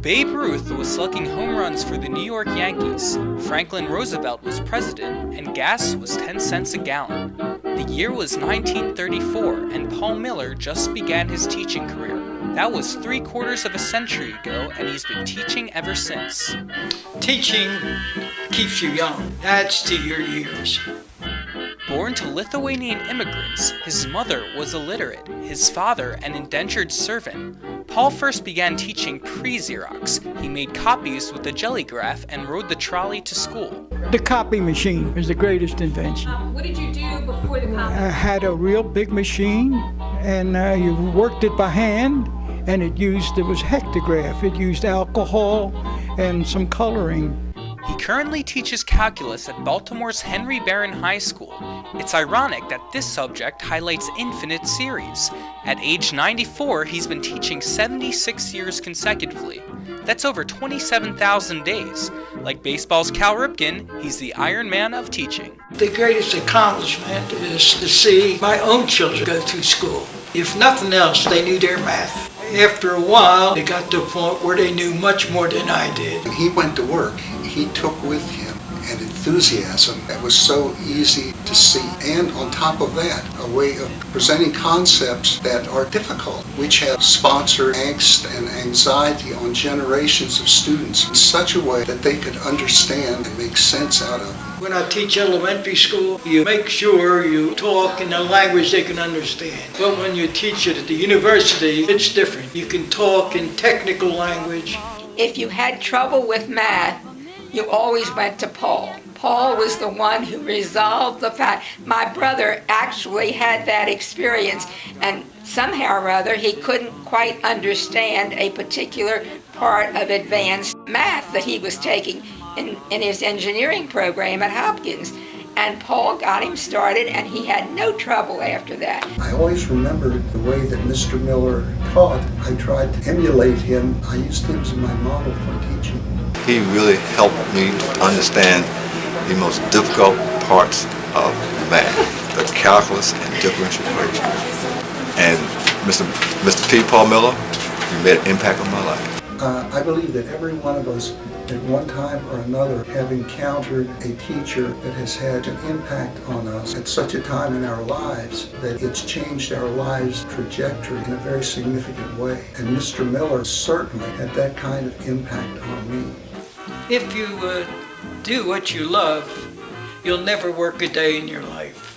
Babe Ruth was slugging home runs for the New York Yankees, Franklin Roosevelt was president, and gas was 10 cents a gallon. The year was 1934, and Paul Miller just began his teaching career. That was 3/4 of a century ago, and he's been teaching ever since. Teaching keeps you young. Adds to your years. Born to Lithuanian immigrants, his mother was illiterate, his father an indentured servant. Paul first began teaching pre-Xerox. He made copies with a jellygraph and rode the trolley to school. The copy machine is the greatest invention. What did you do before the copy? I had a real big machine, and you worked it by hand, and it was hectograph. It used alcohol and some coloring. He currently teaches calculus at Baltimore's Henry Barron High School. It's ironic that this subject highlights infinite series. At age 94, he's been teaching 76 years consecutively. That's over 27,000 days. Like baseball's Cal Ripken, he's the Iron Man of teaching. The greatest accomplishment is to see my own children go through school. If nothing else, they knew their math. After a while, they got to a point where they knew much more than I did. When he went to work, he took with him an enthusiasm that was so easy to see. And on top of that, a way of presenting concepts that are difficult, which have sponsored angst and anxiety on generations of students in such a way that they could understand and make sense out of. When I teach elementary school, you make sure you talk in a language they can understand. But when you teach it at the university, it's different. You can talk in technical language. If you had trouble with math, you always went to Paul. Paul was the one who resolved the fact. My brother actually had that experience, and somehow or other he couldn't quite understand a particular part of advanced math that he was taking in his engineering program at Hopkins. And Paul got him started, and he had no trouble after that. I always remembered the way that Mr. Miller taught. I tried to emulate him. I used him as my model for teaching. He really helped me to understand the most difficult parts of math, the calculus and differential equations. And Mr. T. Paul Miller, he made an impact on my life. I believe that every one of us at one time or another have encountered a teacher that has had an impact on us at such a time in our lives that it's changed our lives' trajectory in a very significant way. And Mr. Miller certainly had that kind of impact on me. If you do what you love, you'll never work a day in your life.